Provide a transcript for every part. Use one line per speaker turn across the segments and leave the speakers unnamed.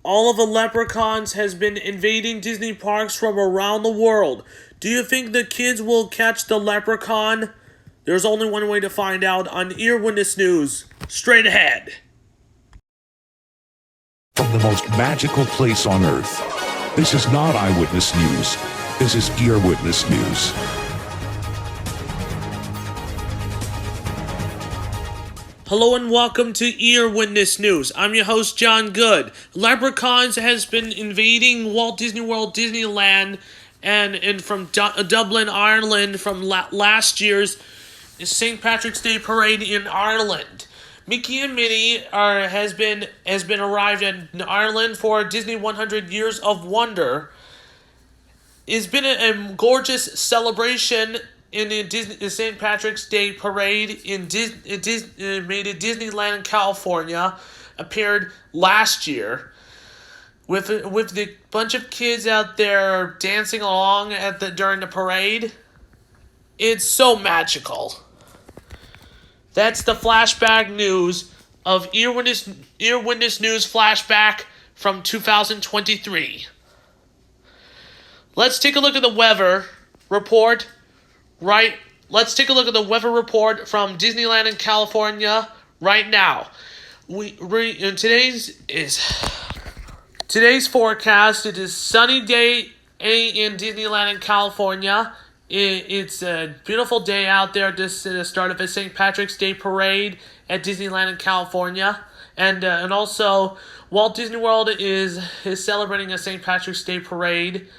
all of the leprechauns has been invading Disney parks from around the world. Do you think the kids will catch the leprechaun? There's only one way to find out on Earwitness News. Straight ahead.
From the most magical place on earth. This is not Eyewitness News. This is Earwitness News.
Hello and welcome to Earwitness News. I'm your host, John Good. Leprechauns has been invading Walt Disney World, Disneyland, and from Dublin, Ireland, from last year's St. Patrick's Day parade in Ireland. Mickey and Minnie has been arrived in Ireland for Disney 100 Years of Wonder. It's been a gorgeous celebration in the St. Patrick's Day parade made at Disneyland, California. Appeared last year with the bunch of kids out there dancing along during the parade. It's so magical. That's the flashback news of Earwitness News flashback from 2023. Let's take a look at the weather report. Let's take a look at the weather report from Disneyland in California right now. Today's forecast. It is sunny day in Disneyland in California. It's a beautiful day out there. This is the start of a St. Patrick's Day parade at Disneyland in California, and also Walt Disney World is celebrating a St. Patrick's Day parade.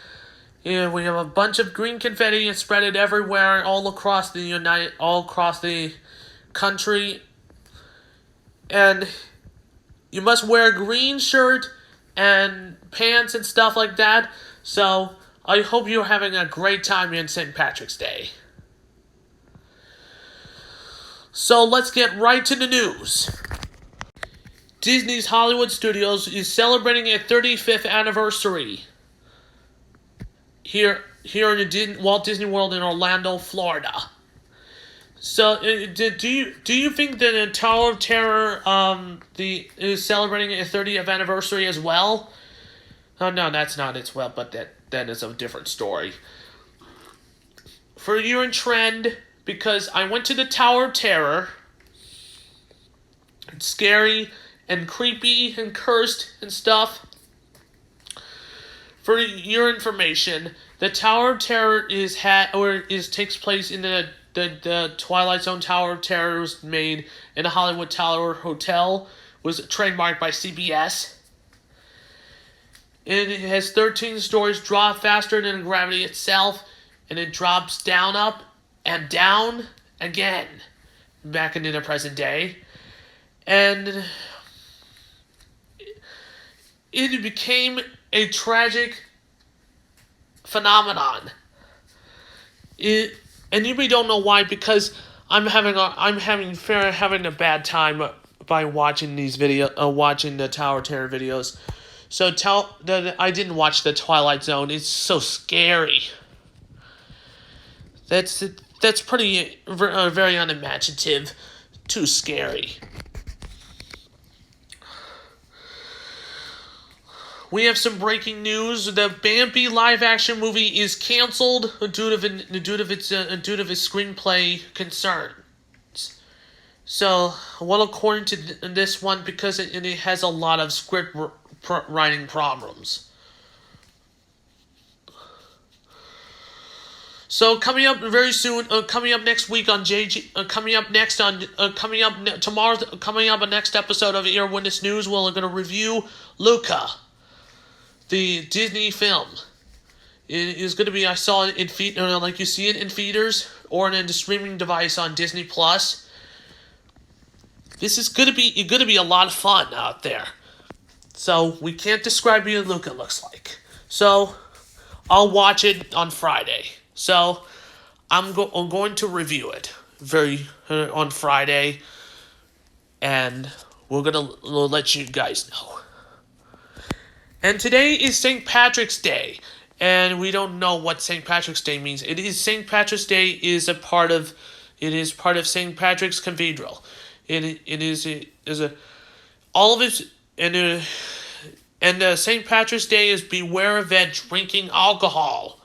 Yeah, we have a bunch of green confetti spread it everywhere, all across the country. And you must wear a green shirt and pants and stuff like that. So I hope you're having a great time in St. Patrick's Day. So let's get right to the news. Disney's Hollywood Studios is celebrating a 35th anniversary here in Walt Disney World in Orlando, Florida. So, do you think that the Tower of Terror is celebrating a 30th anniversary as well? Oh no, that's not as well, but that is a different story. For a year in trend, because I went to the Tower of Terror. It's scary and creepy and cursed and stuff. For your information, the Tower of Terror takes place in the Twilight Zone Tower of Terror was made in the Hollywood Tower Hotel, was trademarked by CBS. It has 13 stories, drop faster than gravity itself, and it drops up and down again, back into the present day. And it became a tragic phenomenon. And you really don't know why, because I'm having a bad time by watching watching the Tower of Terror videos. So I didn't watch the Twilight Zone. It's so scary. That's pretty very unimaginative. Too scary. We have some breaking news. The Bambi live-action movie is canceled due to its screenplay concerns. So, well, according to this one, because it has a lot of script writing problems. So coming up very soon, coming up next week on coming up next episode of Earwitness News, we're going to review Luca, the Disney film. It is going to be, I saw it in like you see it in theaters or in a streaming device on Disney Plus. This is going to be a lot of fun out there. So we can't describe what Luca looks like. So I'll watch it on Friday. So I'm going to review it on Friday, and we're gonna let you guys know. And today is St. Patrick's Day, and we don't know what St. Patrick's Day means. St. Patrick's Day is part of St. Patrick's Cathedral. All of it, and And St. Patrick's Day is beware of that drinking alcohol.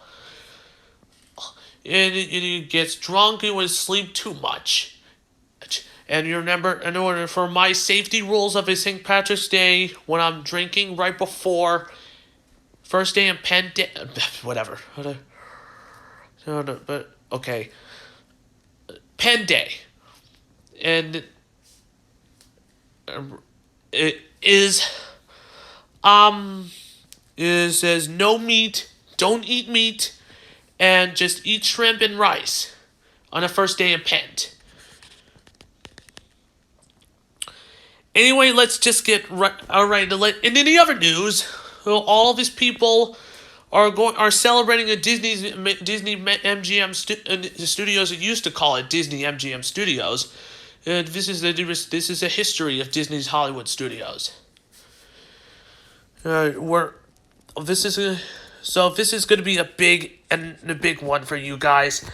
And it gets drunk and will sleep too much. And you remember, in order for my safety rules of a St. Patrick's Day, when I'm drinking right before first day in Penn Day, whatever. But okay, Penn Day, and it says no meat, don't eat meat, and just eat shrimp and rice on the first day in Penn. Anyway, let's just get alright. And in the other news, all of these people are celebrating a Disney MGM Studios. It used to call it Disney MGM Studios. This is a history of Disney's Hollywood Studios. This is going to be a big one for you guys.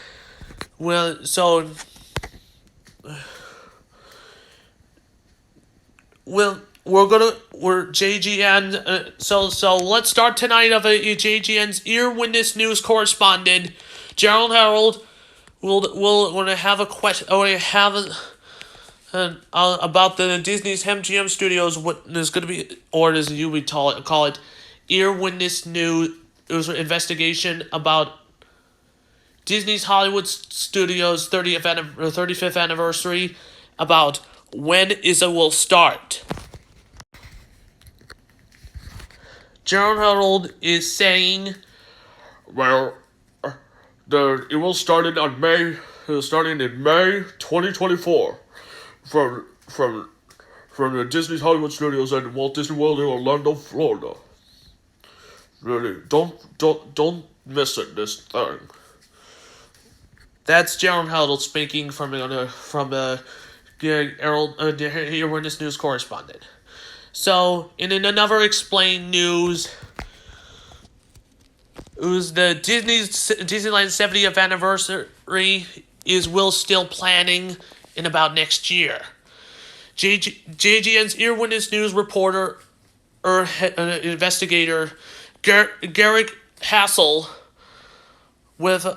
Well, so. We're JGN. So let's start tonight of a JGN's Earwitness news correspondent, Gerald Harold. Will have a question. About the Disney's MGM Studios. What is going to be, or as you would call it, Earwitness news investigation about Disney's Hollywood Studios 35th anniversary, about when it will start. Gerald Harold is saying,
well, it will start in May 2024 from the Disney's Hollywood Studios and Walt Disney World in Orlando, Florida. Really, don't miss it, this thing.
That's Gerald Harold speaking from Earwitness news correspondent. So, in another explained news, the Disneyland 70th anniversary will still planning in about next year. JGN's Earwitness news reporter investigator Garrick Hassel has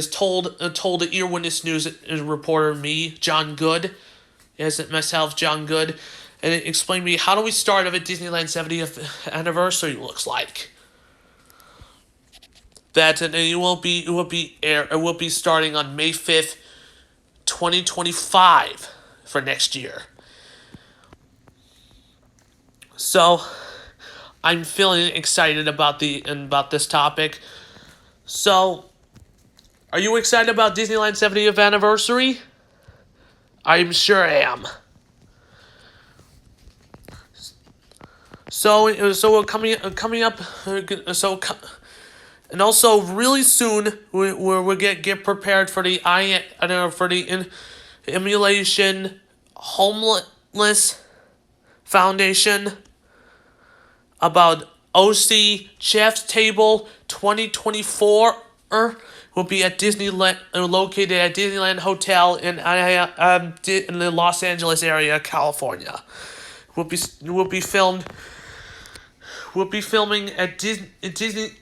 told the Earwitness news reporter John Good, and it explained to me how do we start of a Disneyland 70th anniversary looks like. That it will be starting on May 5th, 2025 for next year. So, I'm feeling excited about this topic. So, are you excited about Disneyland 70th anniversary? I'm sure I am. So we're coming up. And also really soon we'll get prepared for the Emulation Homeless Foundation about OC Chef's Table 2024 will be at Disneyland, located at Disneyland Hotel in the Los Angeles area, California. We'll be filming at Disneyland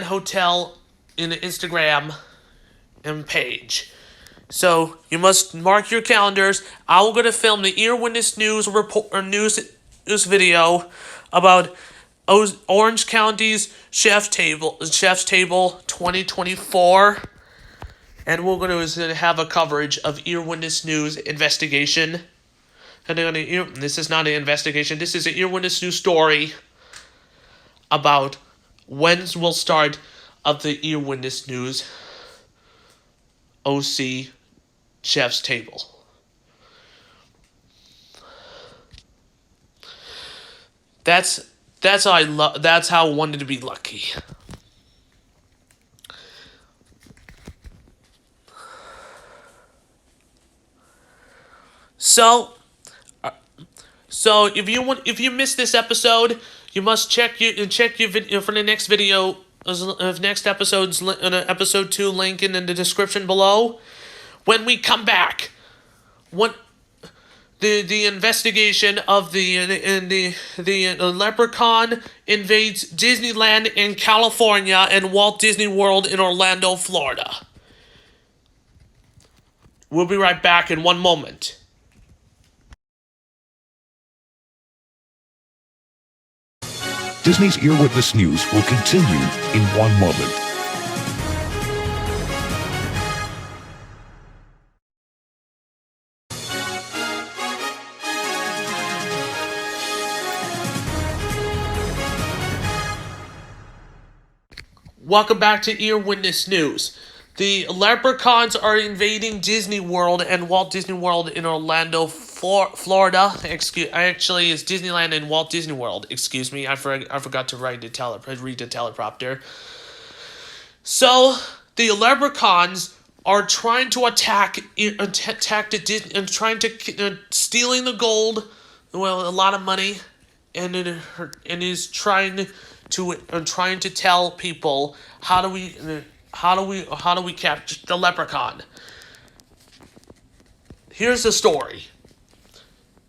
Hotel in the Instagram and page. So you must mark your calendars. I'm going to film the Earwitness news video about Orange County's Chef's Table 2024, and we're going to have a coverage of Earwitness news investigation. And this is not an investigation. This is an Earwitness news story about when will start of the Earwitness news OC Chef's Table. That's how that's how I wanted to be lucky. So if you missed this episode, you must check your video for the next video of next episode's episode 2 link in the description below. When we come back, the investigation of the Leprechaun invades Disneyland in California and Walt Disney World in Orlando, Florida. We'll be right back in one moment.
Disney's Earwitness News will continue in 1 moment.
Welcome back to Earwitness News. The Leprechauns are invading Disney World and Walt Disney World in Orlando, Florida. Actually, it's Disneyland and Walt Disney World. Excuse me, I forgot to read the teleprompter. So the Leprechauns are trying to attack the Disney and trying to stealing the gold, well, a lot of money, and is trying to tell people how do we capture the Leprechaun. Here's the story.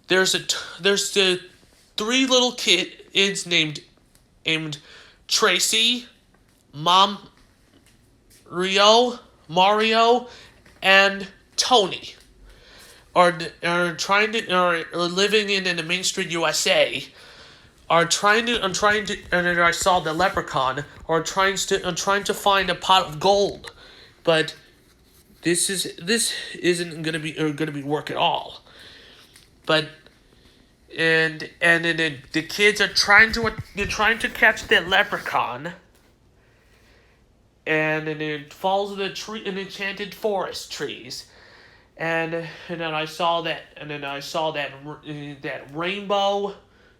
There's the 3 little kids named Tracy, Mario, and Tony are living in the Main Street, USA. I saw the Leprechaun are trying to find a pot of gold, but this isn't gonna be work at all. But and then the kids are trying to catch the Leprechaun, and then it falls in the enchanted forest trees, and then I saw that rainbow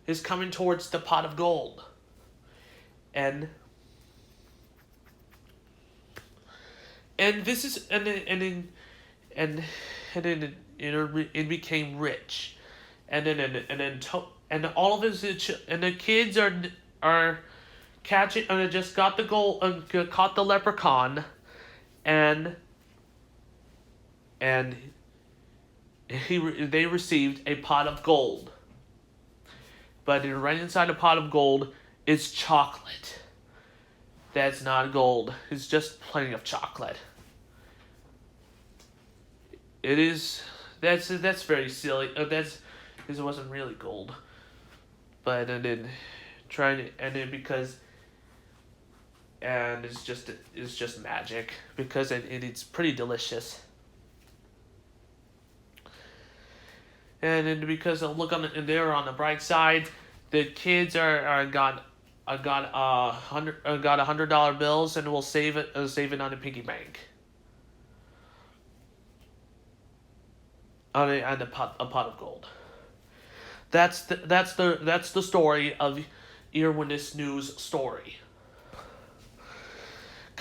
is coming towards the pot of gold, and this is and then it became rich, and all of his and the kids are catching and just got the gold caught the Leprechaun, and they received a pot of gold. But right inside a pot of gold is chocolate. That's not gold. It's just plenty of chocolate. It is. That's very silly. This wasn't really gold. But it's just magic because it's pretty delicious. And then because look on the bright side, the kids got $100 bills and will save it on the piggy bank. And a pot of gold. That's the story of Earwitness News story.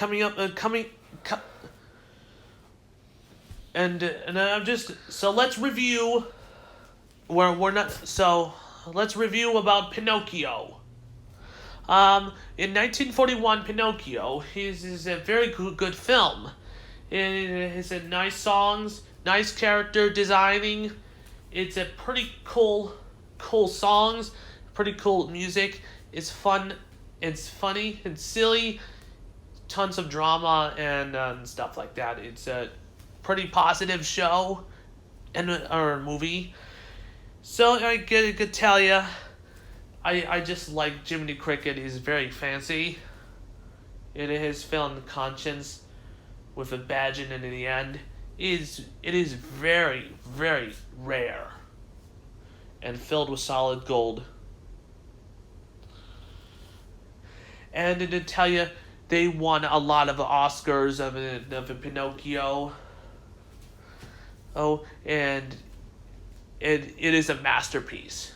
Let's review. Let's review about Pinocchio. In 1941, Pinocchio is a very good film. It has nice songs, nice character designing. It's a pretty cool songs, pretty cool music. It's fun, it's funny, it's silly, tons of drama and stuff like that. It's a pretty positive show or movie. So I could tell you, I just like Jiminy Cricket. He's very fancy. It is film conscience with a badge in the end. It is very, very rare and filled with solid gold. And to tell you, they won a lot of Oscars of Pinocchio. Oh, and it is a masterpiece.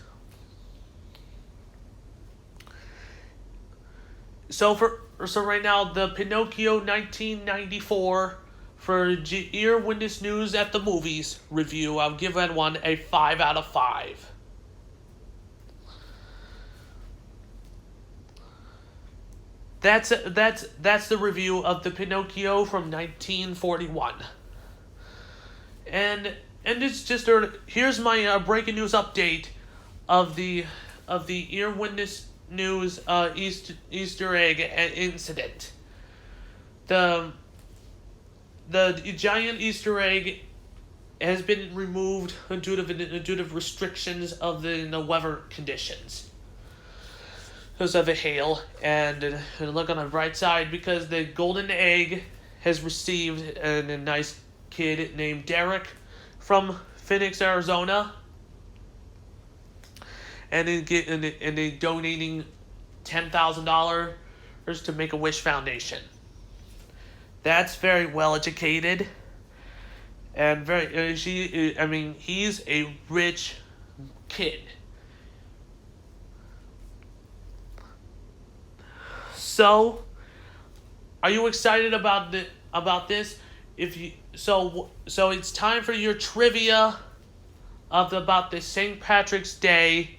So right now, the Pinocchio 1994 for Earwitness News at the Movies review, I'll give that one a 5 out of 5. That's the review of the Pinocchio from 1941. And and it's just here's my breaking news update of the Earwitness News Easter egg incident. The giant Easter egg has been removed due to restrictions of the weather conditions because of the hail. And look on the bright side, because the golden egg has received a nice kid named Derek from Phoenix, Arizona, and they donating $10,000 to Make-A-Wish Foundation. That's very well educated, and he's a rich kid. So, are you excited about this? So it's time for your trivia about the St. Patrick's Day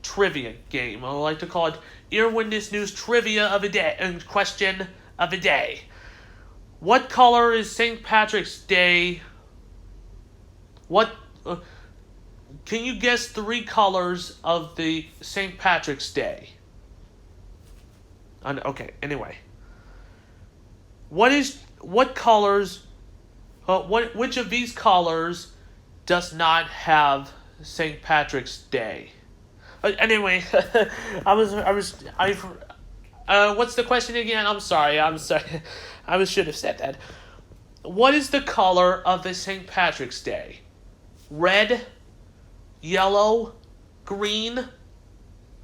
trivia game. I like to call it Earwitness News Trivia of a Day and Question of the Day. What color is St. Patrick's Day? Can you guess 3 colors of the St. Patrick's Day? Okay, anyway. Which of these colors does not have St. Patrick's Day? Anyway, what's the question again? I'm sorry. I should have said that. What is the color of the St. Patrick's Day? Red, yellow, green,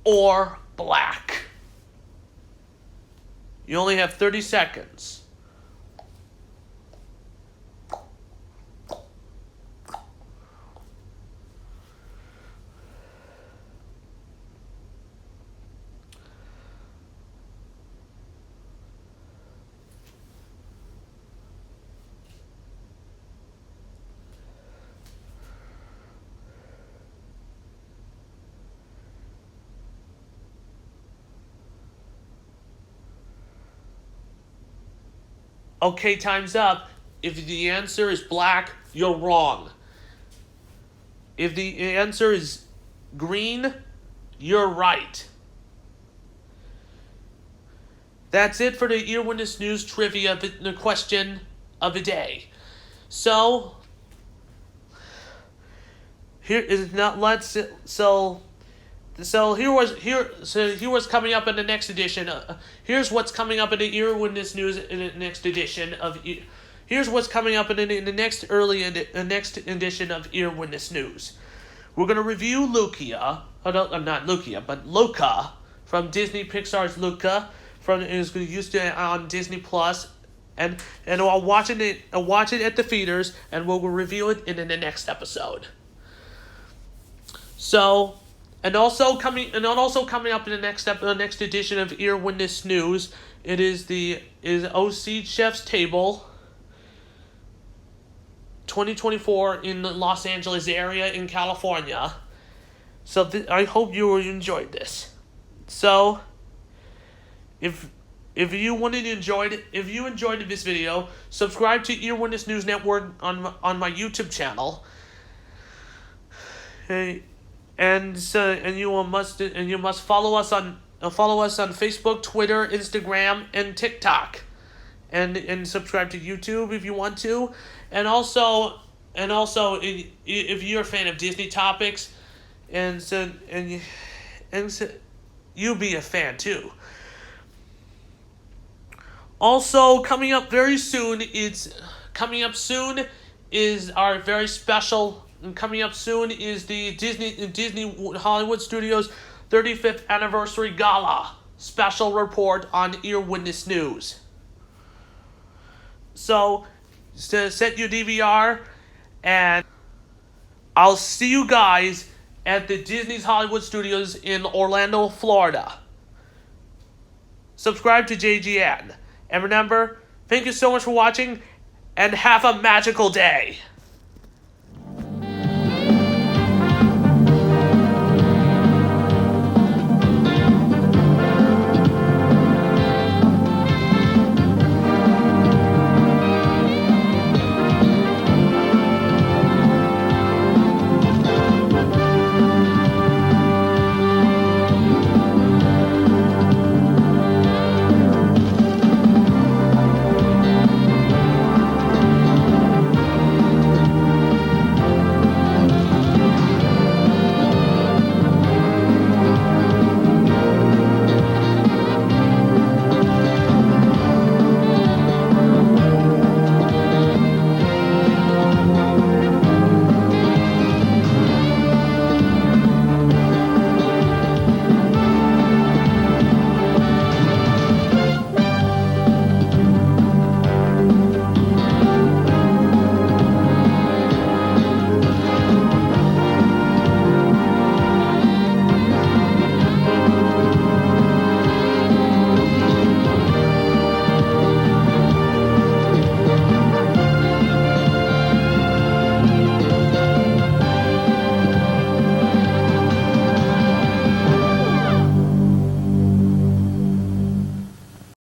or black? You only have 30 seconds. Okay, time's up. If the answer is black, you're wrong. If the answer is green, you're right. That's it for the Earwitness News Trivia, the question of the day. So, here is not let's So here was coming up in the next edition. Here's what's coming up in the Earwitness News in the next edition of. Here's what's coming up in the next edition of Earwitness News. We're gonna review Luca, not Lucia, but Luca from Disney Pixar's Luca, is used to on Disney Plus, and I'll watch it at the theaters, and we'll review it in the next episode. So. And also coming up in the next edition of Earwitness News, it is OC Chef's Table 2024 in the Los Angeles area in California. So I hope you enjoyed this. So if you enjoyed this video, subscribe to Earwitness News Network on my YouTube channel. Hey. And you must follow us on Facebook, Twitter, Instagram, and TikTok, and subscribe to YouTube if you want to, and also if you're a fan of Disney topics, and you be a fan too. Also coming up soon is our very special. And coming up soon is the Disney Hollywood Studios 35th Anniversary Gala special report on Earwitness News. So, set your DVR, and I'll see you guys at the Disney's Hollywood Studios in Orlando, Florida. Subscribe to JGN. And remember, thank you so much for watching, and have a magical day.